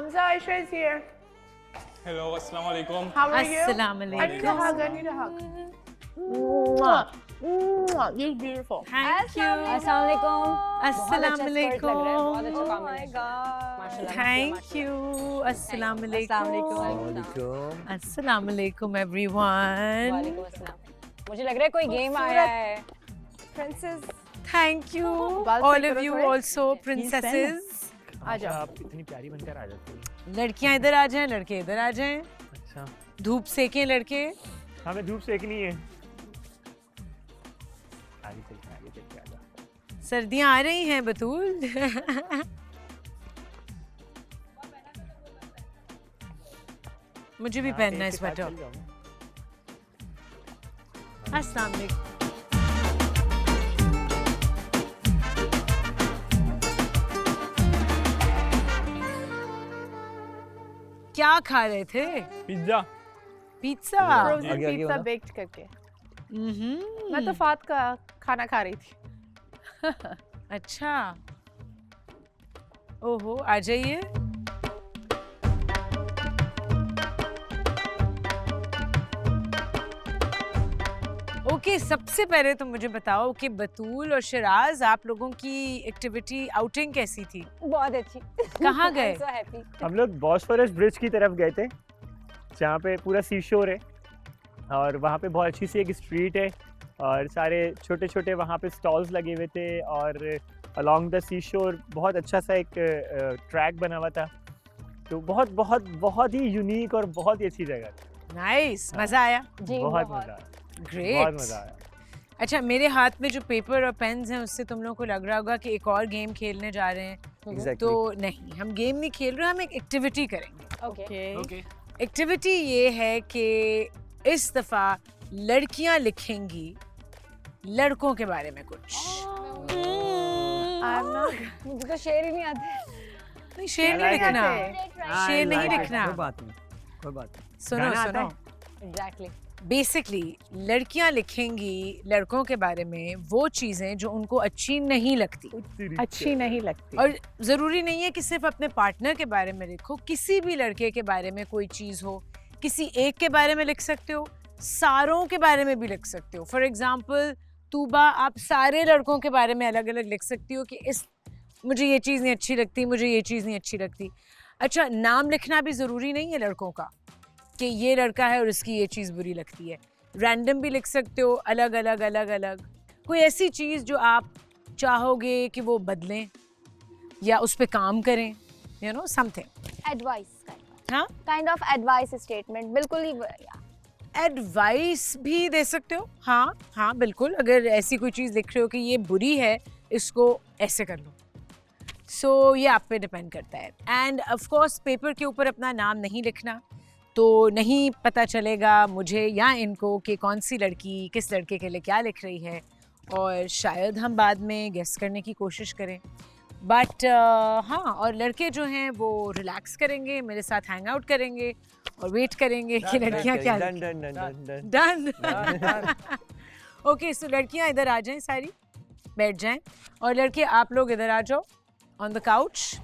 Hamza, Aisha is here. Hello, assalamu alaikum. How are you? Assalamu I need a hug. I need a hug. You're beautiful. Thank you. अस्सलाम वालेकुम। बहुत अच्छा Assalamu काम है। माशाल्लाह। Thank you. Assalamu alaikum. Assalamu alaikum everyone. वालेकुम अस्सलाम। मुझे लग रहा है कोई गेम आया है। Princess. Thank you. बाल All सही of करो you थोड़े। also princesses. आ जाओ। आप इतनी प्यारी बनकर आ जाती हैं। लड़कियां इधर आ जाएं, लड़के इधर आ जाएं। अच्छा, धूप सेकें लड़के। हमें धूप सेकनी है। आगे चल के आ जा। सर्दियां आ रही हैं बतूल। मुझे भी पहनना है स्वेटर। अस्सलाम वालेकुम। क्या खा रहे थे? Pizza. Pizza. Frozen pizza baked करके। मैं तो फात का खाना खा रही थी। अच्छा। ओहो, आ जाइए। ओके, सबसे पहले तो मुझे बताओ कि बतूल और शिराज आप लोगों की एक्टिविटी आउटिंग कैसी थी? बहुत अच्छी। कहाँ गए? So happy। हम लोग बॉस्फोरस ब्रिज की तरफ गए थे, जहाँ पे पूरा सी शोर है और वहाँ पे बहुत अच्छी सी एक स्ट्रीट है और सारे छोटे छोटे वहाँ पे स्टॉल्स लगे हुए थे और अलोंग द सी शोर बहुत अच्छा सा एक ट्रैक बना हुआ था। तो बहुत बहुत बहुत ही यूनिक और बहुत ही अच्छी जगह थी। नाइस, मजा आया? जी बहुत मजा आया, ग्रेट। बहुत मजा आया। अच्छा, मेरे हाथ में जो पेपर और पेन्स हैं उससे तुम लोगों को लग रहा होगा कि एक और गेम खेलने जा रहे हैं। तो नहीं, हम गेम नहीं खेल रहे, हम एक एक्टिविटी करेंगे। ओके। एक्टिविटी ये है कि इस दफा लड़कियां लिखेंगी लड़कों के बारे में कुछ। मुझे तो शेर ही नहीं आते। नहीं, शेर नहीं लिखना, शेर नहीं लिखना। कोई बात नहीं। सुनो गाना सुनो, एग्जैक्टली। बेसिकली लड़कियां लिखेंगी लड़कों के बारे में वो चीजें जो उनको अच्छी नहीं लगती। अच्छी नहीं लगती। और ज़रूरी नहीं है कि सिर्फ अपने पार्टनर के बारे में लिखो, किसी भी लड़के के बारे में कोई चीज़ हो, किसी एक के बारे में लिख सकते हो, सारों के बारे में भी लिख सकते हो। फॉर एग्जांपल तूबा, आप सारे लड़कों के बारे में अलग अलग लिख सकती हो कि इस मुझे ये चीज़ नहीं अच्छी लगती, मुझे ये चीज़ नहीं अच्छी लगती। अच्छा, नाम लिखना भी ज़रूरी नहीं है लड़कों का कि ये लड़का है और इसकी ये चीज़ बुरी लगती है। रैंडम भी लिख सकते हो, अलग अलग अलग अलग। कोई ऐसी चीज़ जो आप चाहोगे कि वो बदलें या उस पे काम करें, यू नो, समथिंग। एडवाइस हाँ, काइंड ऑफ एडवाइस स्टेटमेंट, बिल्कुल ही एडवाइस भी दे सकते हो। हाँ हाँ, बिल्कुल। अगर ऐसी कोई चीज़ लिख रहे हो कि ये बुरी है, इसको ऐसे कर लो। सो ये आप पे डिपेंड करता है। एंड ऑफ कोर्स पेपर के ऊपर अपना नाम नहीं लिखना, तो नहीं पता चलेगा मुझे या इनको कि कौन सी लड़की किस लड़के के लिए क्या लिख रही है, और शायद हम बाद में गेस करने की कोशिश करें। बट हाँ, और लड़के जो हैं वो रिलैक्स करेंगे, मेरे साथ हैंग आउट करेंगे और वेट करेंगे कि लड़कियां क्या डन। ओके, सो लड़कियां इधर आ जाएं, सारी बैठ जाएं, और लड़के आप लोग इधर आ जाओ ऑन द काउच।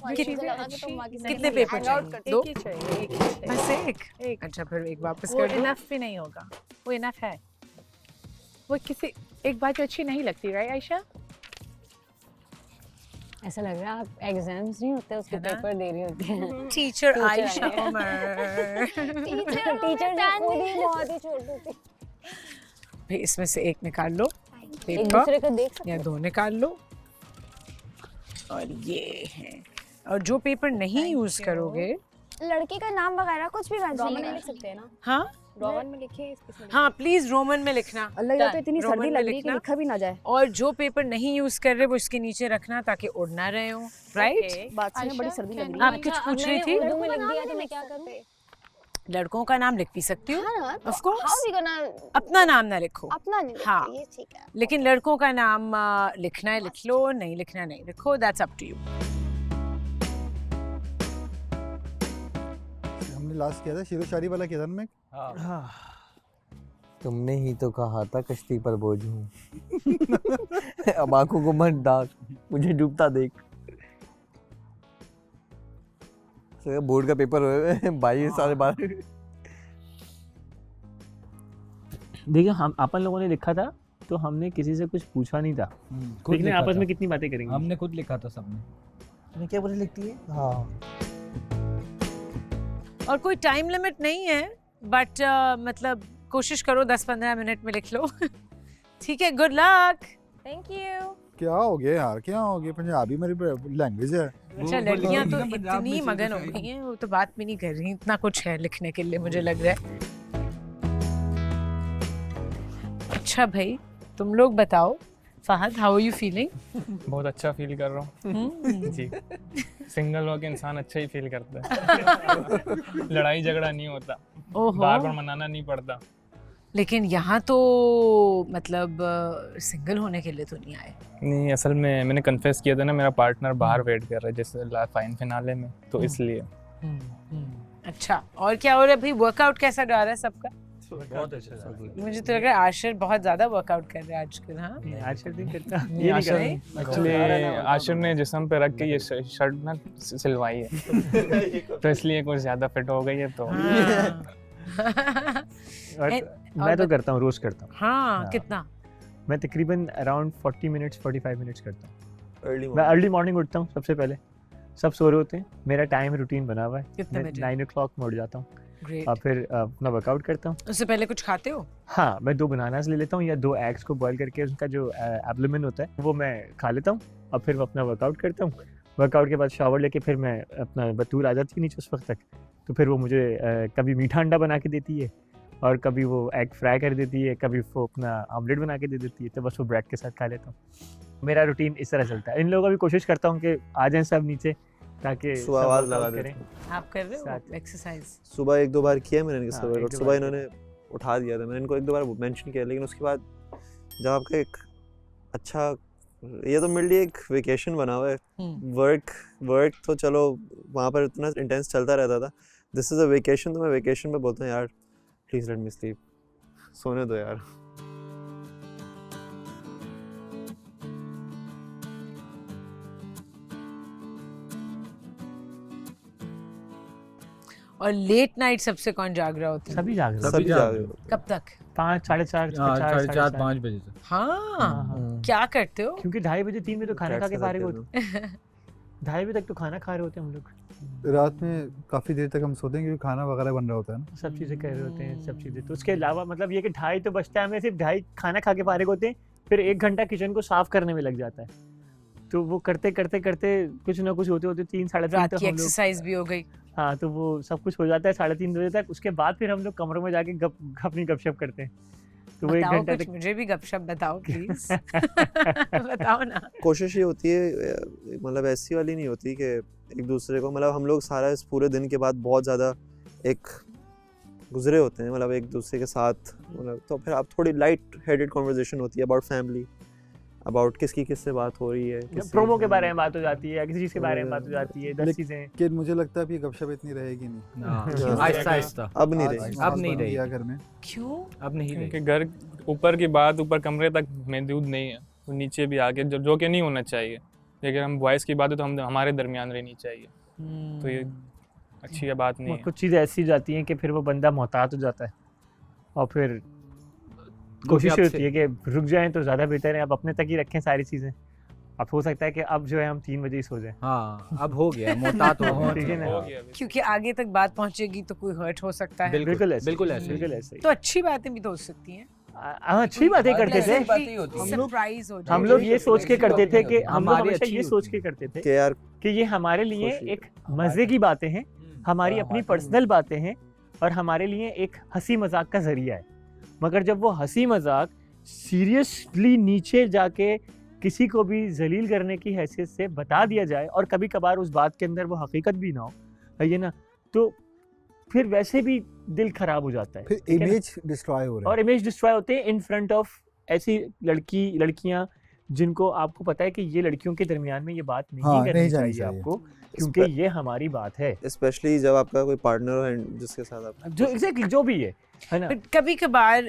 कितने पेपर चाहिए? दो? बस एक? अच्छा, फिर एक वापस वो कर दो। इनफ भी नहीं होगा, वो इनफ है। वो किसी एक बात जो अच्छी नहीं लगती, राइट आयशा? ऐसा लग रहा है आप एग्जाम्स नहीं होते उसके पेपर दे रही होती हैं। टीचर आयशा उमर। टीचर खुद ही बहुत ही छोटी थी। भाई इसमें से एक निकाल लो एक पेपर, दूसरे को देख सकते या दो निकाल लो, और ये है। और जो पेपर नहीं यूज करोगे, लड़की का नाम वगैरह कुछ भी रोमन में लिख सकते हैं ना। हाँ रोमन में लिखिए, हाँ, प्लीज रोमन में लिखना। अलग जाए तो इतनी रोमन सर्दी में लग रही है कि लिखना। लिखा भी ना जाए। और जो पेपर नहीं यूज कर रहे वो इसके नीचे रखना ताकि उड़ ना रहे हो, राइट? बात से बड़ी सर्दी लग रही आप कुछ पूछ रही थी? उर्दू में लिख दिया तो मैं क्या करूं? लड़कों का नाम लिख भी सकती हूँ, of course. How we gonna अपना नाम ना लिखो, अपना नहीं लिखते, हाँ। ये ठीक है। लेकिन लड़कों का नाम लिखना है लिख लो, नहीं लिखना नहीं लिखो, दैट्स अप टू यू। हमने लास्ट किया था शेरो शायरी वाला किया था ना मैं। तुमने ही तो कहा था कश्ती पर बोझ हूँ। अब आंखों को मत डाक, मुझे डूबता देख। बोर्ड का पेपर हुए 22 साढ़े 12। देखिए हम अपन लोगों ने लिखा था तो हमने किसी से कुछ पूछा नहीं था, खुद लेकिन लिखा आपस था। में कितनी बातें करेंगे। हमने खुद लिखा था सबने। तुमने क्या बोली लिखती है? हाँ। और कोई टाइम लिमिट नहीं है, बट मतलब कोशिश करो 10-15 मिनट में लिख लो। ठीक है, गुड लक। Thank you. क्या हो गया यार, क्या हो गया? पंजाबी मेरी लैंग्वेज है। अच्छा, लड़कियां तो इतनी मगन हो गई हैं, वो तो बात भी नहीं कर रही। इतना कुछ है लिखने के लिए, मुझे लग रहा है। अच्छा भाई, तुम लोग बताओ, Fahad, how are you feeling? बहुत अच्छा फील कर रहा हूँ जी। सिंगल होकर इंसान अच्छा ही फील करता है। लड़ाई झगड़ा नहीं होता, बार बार मनाना नहीं पड़ता। लेकिन यहाँ तो मतलब सिंगल होने के लिए तो नहीं आए। नहीं, असल में मैंने कन्फेस किया था ना, मेरा पार्टनर बाहर वेट कर रहा है जैसे फाइन फिनाले में, तो इसलिए। अच्छा, और क्या हो रहा है भाई? वर्कआउट कैसा जा रहा है सबका? बहुत अच्छा। मुझे तो लग रहा है आशिर बहुत ज्यादा वर्कआउट कर रहा है आजकल। हाँ, आशिर नहीं करता, नहीं, ये नहीं आशिर करता। एक्चुअली आशिर ने जिस्म पे रख के ये शर्ट ना सिलवाई है, तो इसलिए कुछ ज्यादा फिट हो गई है तो। और मैं तो करता हूँ, रोज करता हूँ। हाँ, कितना? मैं तकरीबन अराउंड 40 मिनट्स 45 मिनट्स करता हूँ। मैं अर्ली अर्ली मॉर्निंग उठता हूँ सबसे पहले, सब सो रहे होते हैं, मेरा टाइम रूटीन बना हुआ है। कितने मैं बजे? 9 o'clock में उठ जाता हूँ ग्रेट। और फिर अपना वर्कआउट करता हूँ। उससे पहले कुछ खाते हो? हाँ, मैं 2 बनानास ले लेता हूँ या 2 एग्स को बॉईल करके उनका जो एब्डोमेन होता है वो मैं खा लेता हूँ और फिर मैं अपना वर्कआउट करता हूँ। वर्कआउट के बाद शावर लेके फिर मैं अपना बतूर आ जाती है नीचे उस वक्त तक, तो फिर वो मुझे कभी मीठा अंडा बना के देती है और कभी वो एग फ्राई कर देती है, कभी वो अपना ऑमलेट बना के दे देती है, तो बस वो ब्रेड के साथ खा लेता हूँ। मेरा रूटीन इस तरह चलता है। इन लोगों का भी कोशिश करता हूँ कि आ जाएं सब नीचे, ताकि सुबह सब आवाज workout लगा करें। देते आप कर रहे हो साथ। एक्सरसाइज? सुबह 1-2 बार किया मैंने इनके हाँ, साथ वर्कआउट। 1-2 सुबह बार इन्होंने उठा दिया था, मैंने इनको 1-2 बार मेंशन किया, लेकिन उसके बाद जब आपका एक अच्छा, ये तो मेरे लिए एक वेकेशन बना हुआ है। वर्क तो चलो वहाँ पर इतना इंटेंस चलता रहता था, दिस इज़ अ वेकेशन। तो मैं वेकेशन पे बोलता हूँ यार प्लीज़ लेट मी स्लीप, सोने दो यार। और लेट नाइट सबसे कौन जाग रहा होता है? सभी जाग रहे हैं। सभी जाग जाग रहे रहे हो। कब तक? 5, 4:30, 4:30-5 बजे से। हाँ, क्या करते हो? क्योंकि 2:30 बजे 3 बजे तो खाना खा के फारिग होते हैं। हैं। 2:30 बजे तक तो खाना खा रहे होते हैं हम लोग। रात में काफ़ी देर तक हम सोते हैं क्योंकि खाना वगैरह बन रहा होता है ना। सब चीज़ें कर रहे होते हैं, सब चीज़ें। तो उसके अलावा मतलब ये कि 2:30 तो बचता है, हमें सिर्फ 2:30 खाना खा के फारिग होते हैं, फिर 1 घंटा किचन को साफ करने में लग जाता है। तो वो करते करते करते कुछ ना कुछ होते होते 3 साढ़े 3 रात तो की हम लोग, एक्सरसाइज भी हो गई। हाँ, तो वो सब कुछ हो जाता है 3:30 बजे तक। उसके बाद फिर हम लोग कमरों में जाके अपनी गपशप करते हैं। तो वो 1 बताओ घंटा कुछ, तक मुझे भी गपशप बताओ प्लीज। बताओ ना। कोशिश ये होती है, मतलब ऐसी वाली नहीं होती कि एक दूसरे को, मतलब हम लोग सारा इस पूरे दिन के बाद बहुत ज़्यादा एक गुजरे होते हैं, मतलब एक दूसरे के साथ, मतलब तो फिर आप थोड़ी लाइट हेडेड कॉन्वर्जेशन होती है अबाउट फैमिली, अबाउट किससे बात हो रही है, प्रोमो के बारे में बात हो जाती है या किसी चीज़ के बारे में बात हो जाती है, 10 चीज़ें। लेकिन मुझे लगता है कि गपशप इतनी रहेगी नहीं। आहिस्ता आहिस्ता। अब नहीं आज रही। अब नहीं बंद रही। किया घर में। क्यों? अब नहीं रही। क्योंकि घर ऊपर की बात ऊपर कमरे तक महदूद नहीं है, तो नीचे भी आके जो कि नहीं होना चाहिए। लेकिन हम वॉइस की बात है तो हम हमारे दरमियान रहनी चाहिए, तो ये अच्छी बात नहीं है। कुछ चीज़ें ऐसी जाती हैं कि फिर वो बंदा मोहतात हो जाता है और फिर कोशिश आपसे- होती है कि रुक जाएं तो ज़्यादा बेहतर है, अब अपने तक ही रखें सारी चीज़ें। अब हो सकता है कि अब जो है हम 3 बजे ही सो जाएं। हाँ, अब हो गया, मोहतात हो गया। ठीक है ना? हो गया अभी। क्योंकि आगे तक बात पहुंचेगी तो कोई हर्ट हो सकता है। बिल्कुल ऐसे, बिल्कुल ऐसे। बिल्कुल ऐसे ही। तो अच्छी बातें भी तो हो सकती हैं। अच्छी बातें करते थे। बातें होती हैं। सरप्राइज हो जाए। हम लोग ये सोच के करते थे कि हम लोग हमारी हमेशा अच्छी ये सोच होती के करते थे कि यार कि ये हमारे लिए खुशी एक मज़े की बातें हैं, हमारी अपनी पर्सनल बातें हैं और हमारे लिए एक हंसी मजाक का जरिया है। मगर जब वो हंसी मजाक सीरियसली नीचे जाके किसी को भी जलील करने की हैसियत से बता दिया जाए और कभी कभार उस बात के अंदर वो हकीकत भी ना हो, है ये ना, तो फिर वैसे भी दिल खराब हो जाता है। फिर ठीक है ना? इमेज डिस्ट्रॉय हो रहा है। और इमेज डिस्ट्रॉय होते हैं इन फ्रंट ऑफ ऐसी लड़कियां जिनको आपको पता है कि ये लड़कियों के दरमियान में ये बात नहीं हाँ, करनी नहीं जानी चाहिए चाहिए। आपको, क्योंकि ये हमारी बात है, स्पेशली जब आपका कोई पार्टनर हो and जिसके साथ आप जो एग्जैक्टली जो भी है ना। बट कभी कभार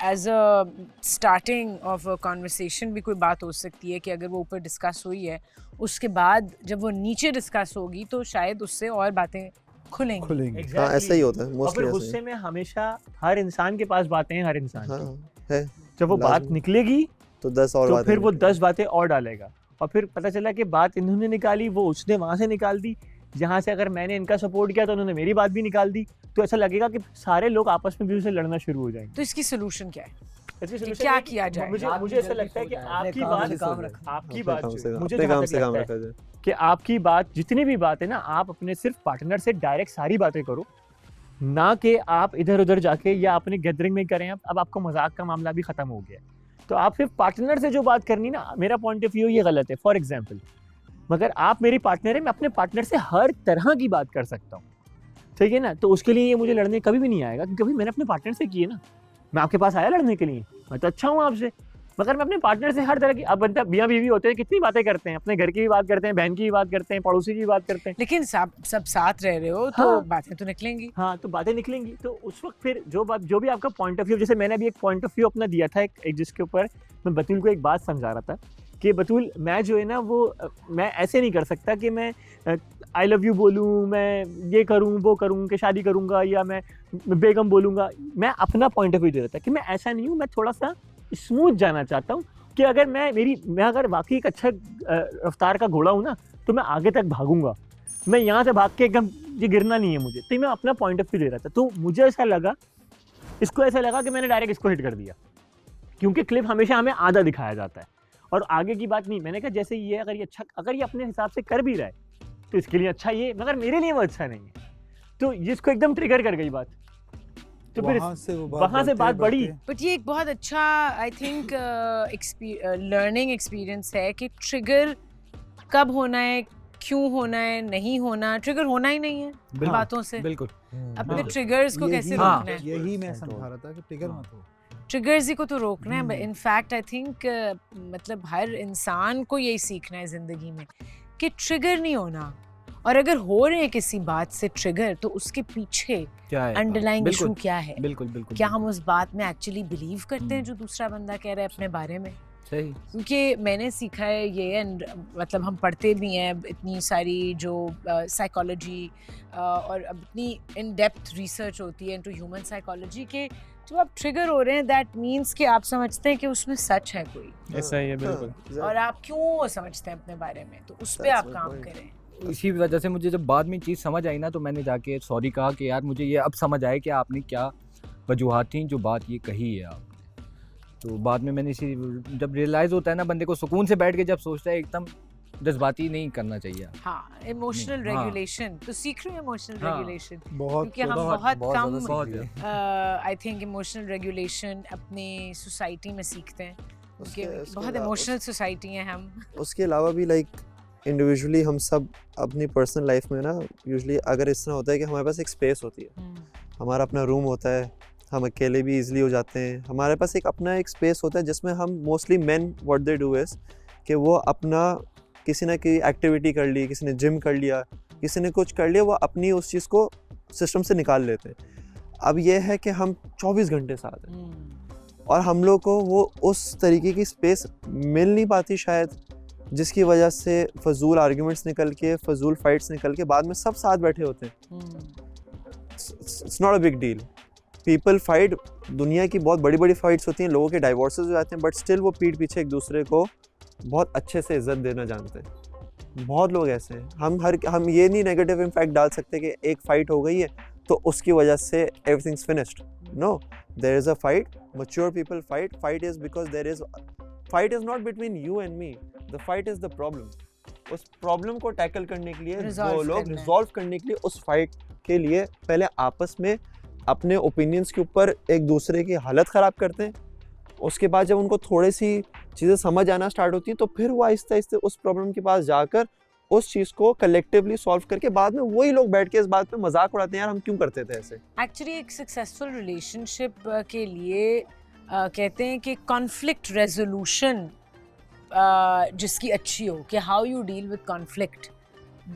as a starting of a conversation भी कोई बात हो सकती है कि अगर वो ऊपर डिस्कस हुई है, उसके बाद जब वो नीचे डिस्कस होगी तो शायद उससे और बातें खुलेंगी। खुलेंगे। हाँ ऐसा ही होता है और मोस्टली फिर ऐसा गुस्से में हमेशा हर इंसान के पास बातें हैं, हर इंसान ही। हाँ की। है जब वो बात लाजमी। निकलेगी तो 10 और तो बातें फिर वो निकलेंगी। 10 बातें और डालेगा, और फिर पता चला कि बात इन्होंने निकाली, वो उसने वहां से निकाल दी, जहाँ से अगर मैंने इनका सपोर्ट किया तो उन्होंने मेरी बात भी निकाल दी, तो ऐसा लगेगा कि सारे लोग आपस में भी से लड़ना शुरू हो जाएंगे। तो इसकी सोल्यूशन क्या है? इसकी कि solution क्या है कि किया जाए? मुझे ऐसा लगता है कि आपकी काम बात से काम रखो। आपकी बात अपने जो- मुझे अपने जहाँ काम तक से काम लगता है रखा जाए। कि आपकी बात जितनी भी बात है ना, आप अपने सिर्फ पार्टनर से डायरेक्ट सारी बातें करो, ना कि आप इधर उधर जाके या अपने गैदरिंग में करें। अब आपको मजाक का मामला भी खत्म हो गया है, तो आप सिर्फ पार्टनर से जो बात करनी ना, मेरा पॉइंट ऑफ व्यू ये गलत है। फॉर एग्जाम्पल, मगर आप मेरी पार्टनर है, मैं अपने पार्टनर से हर तरह की बात कर सकता हूँ, ठीक है ना। तो उसके लिए ये मुझे लड़ने कभी भी नहीं आएगा, क्योंकि भाई मैंने अपने पार्टनर से किए ना। मैं आपके पास आया लड़ने के लिए, मैं तो अच्छा हूँ आपसे, मगर मैं अपने पार्टनर से हर तरह की, अब बनता मियाँ बीवी होते हैं कितनी बातें करते हैं, अपने घर की भी बात करते हैं, बहन की भी बात करते हैं, पड़ोसी की भी बात करते हैं। लेकिन सब साथ रह रहे हो तो हाँ। बातें तो निकलेंगी। हाँ, तो बातें निकलेंगी। तो उस वक्त फिर जो भी आपका पॉइंट ऑफ व्यू, जैसे मैंने अभी एक पॉइंट ऑफ व्यू अपना दिया था, एक जिसके ऊपर मैं बतूल को एक बात समझा रहा था कि बतूल, मैं जो है ना वो मैं ऐसे नहीं कर सकता कि मैं आई लव यू बोलूँ, मैं ये करूँ वो करूँ कि शादी करूँगा, या मैं बेगम बोलूँगा। मैं अपना पॉइंट ऑफ व्यू दे रहा था कि मैं ऐसा नहीं हूँ, मैं थोड़ा सा स्मूथ जाना चाहता हूँ कि अगर मैं अगर वाकई एक अच्छा रफ्तार का घोड़ा हूँ ना, तो मैं आगे तक भागूंगा। मैं यहाँ से भाग के एकदम ये गिरना नहीं है मुझे। तो मैं अपना पॉइंट ऑफ व्यू दे रहा था, तो मुझे ऐसा लगा, इसको ऐसा लगा कि मैंने डायरेक्ट इसको हिट कर दिया, क्योंकि क्लिप हमेशा हमें आधा दिखाया जाता है और आगे की बात नहीं। मैंने कहा जैसे ये अगर ये अपने हिसाब से कर भी रहा है तो इसके लिए अच्छा ये, मगर मेरे लिए वो अच्छा नहीं है, तो इसको एकदम ट्रिगर कर गई बात। तो फिर वहाँ से बात बढ़ी। बट ये एक बहुत अच्छा आई थिंक लर्निंग एक्सपीरियंस है कि ट्रिगर कब होना है, क्यों होना है, नहीं होना। ट्रिगर होना ही नहीं है बातों से। बिल्कुल। अपने ट्रिगर्स को कैसे हाँ, रोकना है, यही मैं समझा रहा था कि ट्रिगर मत हो। ट्रिगर्स ही को तो रोकना है। इनफैक्ट आई थिंक मतलब हर इंसान को यही सीखना है ज़िंदगी में कि ट्रिगर नहीं होना, और अगर हो रहे हैं किसी बात से ट्रिगर तो उसके पीछे क्या है अंडरलाइंग बिल्कुल, इशू क्या है। बिल्कुल बिल्कुल। क्या हम उस बात में एक्चुअली बिलीव करते हैं जो दूसरा बंदा कह रहा है अपने बारे में। सही। क्योंकि मैंने सीखा है ये, एंड मतलब हम पढ़ते भी हैं इतनी सारी जो साइकोलॉजी और अब इतनी इन डेप्थ रिसर्च होती है इनटू ह्यूमन साइकोलॉजी के जब आप ट्रिगर हो रहे हैं दैट मीन्स कि आप समझते हैं कि उसमें सच है कोई। ऐसा ही है बिल्कुल। और आप क्यों समझते हैं अपने बारे में, तो उस पर आप काम करें। इसी वजह से मुझे जब बाद में चीज़ समझ आई ना, तो मैंने जाके सॉरी कहा कि यार मुझे ये अब समझ आया कि आपने क्या वजूहात थी जो बात ये कही है आपने। तो बाद में मैंने इसी, जब रियलाइज़ होता है ना बंदे को, सुकून से बैठ के जब सोचता है, एकदम जज्बाती नहीं करना चाहिए। हाँ, इमोशनल हाँ। रेगुलेशन तो सीख रहे हैं, इमोशनल हाँ। रेगुलेशन, बहुत क्योंकि हम बहुत कम बहुत आई थिंक इमोशनल रेगुलेशन अपनी सोसाइटी में सीखते हैं, क्योंकि उसके बहुत अलावा- इमोशनल सोसाइटी है हम। उसके अलावा भी लाइक इंडिविजुअली हम सब अपनी पर्सनल लाइफ में ना, यूजुअली अगर इस तरह होता है कि हमारे पास एक स्पेस होती है, हमारा अपना रूम होता है, हम अकेले भी इजीली हो जाते हैं, हमारे पास एक अपना एक स्पेस होता है जिसमें हम mostly men what they do is कि वो अपना किसी ना किसी एक्टिविटी कर ली, किसी ने जिम कर लिया, किसी ने कुछ कर लिया, वो अपनी उस चीज़ को सिस्टम से निकाल लेते हैं। अब ये है कि हम 24 घंटे साथ हैं और हम लोग को वो उस तरीके की स्पेस मिल नहीं पाती शायद, जिसकी वजह से फजूल आर्ग्यूमेंट्स निकल के, फजूल फाइट्स निकल के बाद में सब साथ बैठे होते हैं। It's not a big deal, people fight, दुनिया की बहुत बड़ी बड़ी फाइट्स होती हैं, लोगों के डाइवोर्सेस हो जाते हैं, बट स्टिल वो पीठ पीछे एक दूसरे को बहुत अच्छे से इज्जत देना जानते हैं। बहुत लोग ऐसे हैं। हम ये नहीं नेगेटिव इम्पैक्ट डाल सकते कि एक फाइट हो गई है तो उसकी वजह से everything's finished. No, there is a fight, mature people fight, fight is because there is, fight is not between you and me, the fight is the problem. उस प्रॉब्लम को टैकल करने के लिए वो लोग रिजॉल्व करने के लिए उस फाइट के लिए पहले आपस में अपने ओपिनियंस के ऊपर एक दूसरे की हालत ख़राब करते हैं। उसके बाद जब उनको थोड़ी सी चीज़ें समझ आना स्टार्ट होती हैं तो फिर वो आहिस्ते आहिस्ते उस प्रॉब्लम के पास जाकर उस चीज़ को कलेक्टिवली सॉल्व करके बाद में वही लोग बैठ के इस बात पे मजाक उड़ाते हैं, यार हम क्यों करते थे ऐसे। एक्चुअली एक सक्सेसफुल रिलेशनशिप के लिए कहते हैं कि कॉन्फ्लिक्ट रेजोल्यूशन जिसकी अच्छी हो कि how you deal with conflict,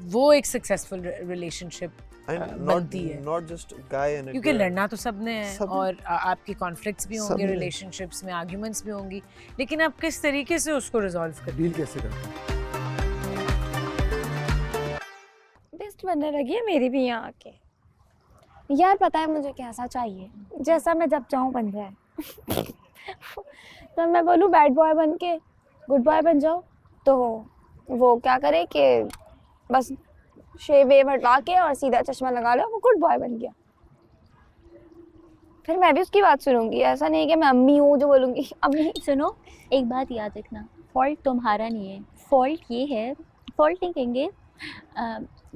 वो एक सक्सेसफुल रिलेशनशिप बनती है। नॉट जस्ट गाय एंड क्योंकि लड़ना तो सबने है सब- और आपके कॉन्फ्लिक्ट्स भी होंगे, सबने। रिलेशनशिप्स में आर्ग्यूमेंट्स भी होंगी, लेकिन आप किस तरीके से उसको रिजॉल्व करते डील कैसे करते हैं? बेस्ट बनने लगी है मेरी भी यहाँ आके। यार पता है मुझे कैसा चाहिए, जैसा मैं जब चाहूँ बन जाए। तो मैं बोलूँ बैड बॉय बन के गुड बॉय बन जाओ, तो वो क्या करे कि बस शेव वेव हटा के और सीधा चश्मा लगा लो, वो गुड बॉय बन गया। फिर मैं भी उसकी बात सुनूंगी, ऐसा नहीं है कि मैं अम्मी हूँ जो बोलूँगी अम्मी। सुनो, एक बात याद रखना, फॉल्ट तुम्हारा नहीं है, फॉल्ट ये है, फॉल्ट नहीं कहेंगे,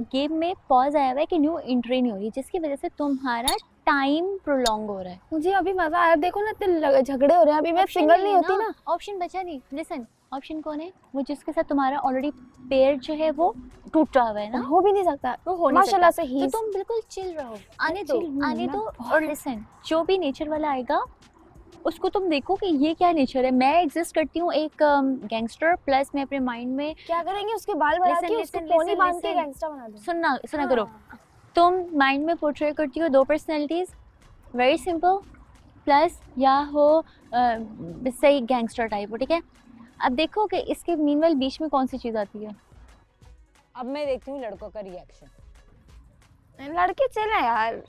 गेम में पॉज आया हुआ है कि न्यू एंट्री नहीं हो रही, जिसकी वजह से तुम्हारा टाइम प्रोलॉन्ग हो रहा है। मुझे अभी मजा आया, देखो ना इतने झगड़े हो रहे हैं, अभी मैं सिंगल नहीं होती ना। ऑप्शन बचा नहीं। लिसन, ऑप्शन कौन है? वो जिसके साथ तुम्हारा ऑलरेडी पेयर जो है वो टूटा हुआ है ना, हो भी नहीं सकता, वो हो नहीं माशाल्लाह सकता। से ही। तो तुम बिल्कुल चिल रहो, आने दो, chill हूँ आने मैं दो। बहुत। और लिसन, जो भी नेचर वाला आएगा उसको तुम देखो कि ये क्या नेचर है। मैं एग्जिस्ट करती हूँ एक गैंगस्टर, प्लस मैं अपने माइंड में क्या करेंगे, उसके बाल बढ़ा Listen, के उसको listen, पोनी listen, बांध के listen. गैंगस्टर बना दो। सुना करो, तुम माइंड में पोर्ट्रे करती हो दो पर्सनैलिटीज़, वेरी सिंपल, प्लस या हो सही गैंगस्टर टाइप हो, ठीक है। अब देखो कि इसके मीनवेल बीच में कौन सी चीज़ आती है। अब मैं देखती हूँ लड़कों का रिएक्शन। लड़के चिल है यार,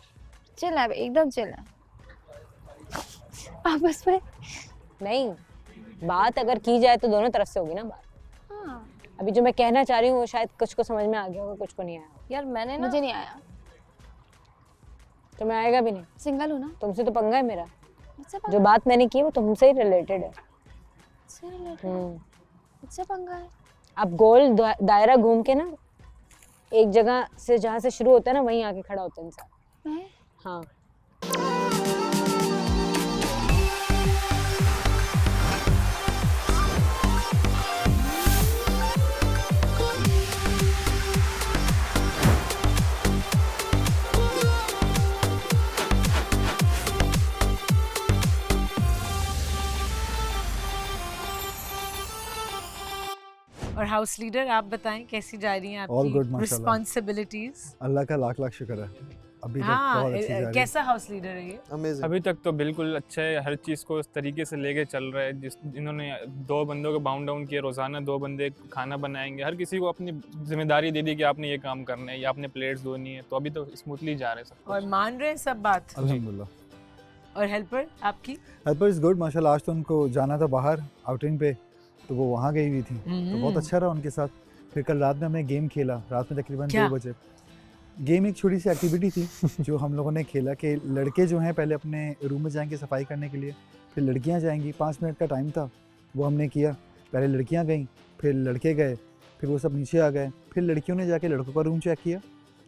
चिल है एकदम चिल है आपस में। नहीं, बात अगर की जाए तो दोनों तरफ से होगी ना बात। हाँ अभी जो मैं कहना चाह रही हूँ वो शायद कुछ को समझ में आ गया होगा, कुछ को नहीं आया होगा। यार मैंने ना, मुझे नहीं आया, तो मैं आएगा भी नहीं, सिंगल हूँ ना। तुमसे तो पंगा है मेरा। मुझसे जो बात मैंने की वो तुमसे ही रिलेटेड है। पंगा, मुझसे पंगा है। अब गोल दायरा घूम के ना एक जगह से जहाँ से शुरू होता है ना वहीं आके खड़ा होता है इंसान। मैं हाँ, और हाउस लीडर आप बताएं कैसी जा रही हैं All आपकी good, माशाल्लाह। रिस्पॉन्सिबिलिटीज? अल्लाह का लाख लाख शुक्र है, अभी तक हाँ, बहुत अच्छी जा रही है। कैसा हाउस लीडर है ये? अमेजिंग। अभी तक तो बिल्कुल अच्छा है, हर चीज़ को इस तरीके से लेके चल रहा है। इन्होंने 2 बंदों को बाउंड डाउन किया, रोज़ाना 2 बंदे खाना बनाएंगे, हर किसी को अपनी जिम्मेदारी दे दी कि आपने ये काम करना है या आपने प्लेट्स धोनी है, तो अभी तो स्मूथली जा रहे हैं सब। और मान रहे हैं सब बात? अल्हम्दुलिल्लाह। और हेल्पर आपकी? हेल्पर इज गुड माशाल्लाह। आज तो उनको जाना था बाहर आउटिंग पे, तो वो वहाँ गई हुई थी, तो बहुत अच्छा रहा उनके साथ। फिर कल रात में हमने गेम खेला, रात में तकरीबन 2 बजे। गेम एक छोटी सी एक्टिविटी थी जो हम लोगों ने खेला कि लड़के जो हैं पहले अपने रूम में जाएंगे सफाई करने के लिए, फिर लड़कियां जाएंगी, 5 मिनट का टाइम था, वो हमने किया। पहले लड़कियां गईं, फिर लड़के गए, फिर वो सब नीचे आ गए, फिर लड़कियों ने जाके लड़कों का रूम चेक किया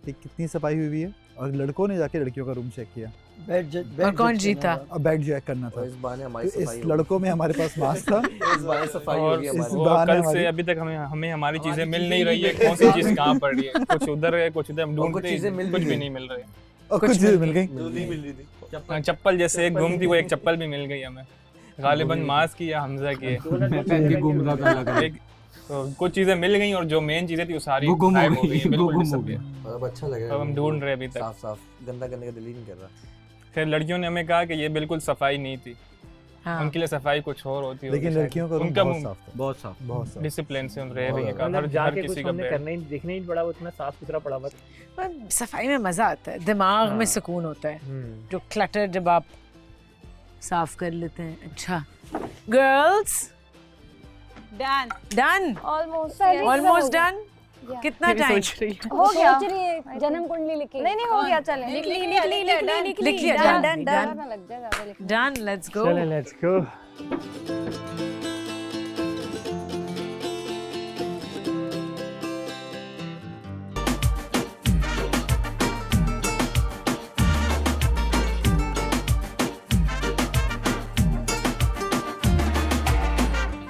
कि कितनी सफाई हुई है, और लड़कों ने जाके लड़कियों का रूम चेक किया। और कौन जीता? अब बेड चेक करना था। इस बहाने हमारी तो इस सफाई लड़कों में हमारे पास मास्क था। इस बहाने सफाई और होगी हमारी। और कल से अभी तक हमें हमारी चीज़ें मिल नहीं रही है, कौन सी चीज़ कहाँ पड़ रही है, कुछ उधर है, कुछ उधर, हम ढूंढते हैं, कुछ भी नहीं मिल रही है। और कुछ चीज़ें मिल गई। जल्दी मिल रही थी। चप्पल जैसे एक गुम थी, वो एक चप्पल भी मिल गई हमें, गालिबन मास्क की या हमजा की है। तो कुछ चीज़ें मिल गई और जो मेन चीज़ें थी वो सारी गायब हो गई हैं, बिल्कुल disappear। अब अच्छा लगेगा। अब हम ढूंढ रहे अभी तक। साफ साफ गंदा करने का दिल ही नहीं कर रहा। फिर लड़कियों ने हमें कहा कि ये बिल्कुल सफाई नहीं थी, हाँ। उनके लिए सफाई कुछ और होती है। लेकिन लड़कियों का रूम उनका बहुत साफ था, बहुत साफ, बहुत साफ। डिसिप्लिन से रहे हुए हैं, मतलब हर जाके किसी कुछ का हमने बेड। करना ही देखने ही नहीं पड़ा, वो इतना साफ सुथरा पड़ा हुआ था। पर सफाई में मजा आता है, दिमाग में हाँ। सुकून होता है, जो क्लटर जब आप साफ कर लेते हैं। अच्छा girls, done done, almost done. कितना टाइम? हो गया। जन्म कुंडली लिखी? नहीं हो गया, चले लिख लिया, डन डन, लग जाए, ज्यादा लिख डन, लेट्स गो। चले लेट्स गो।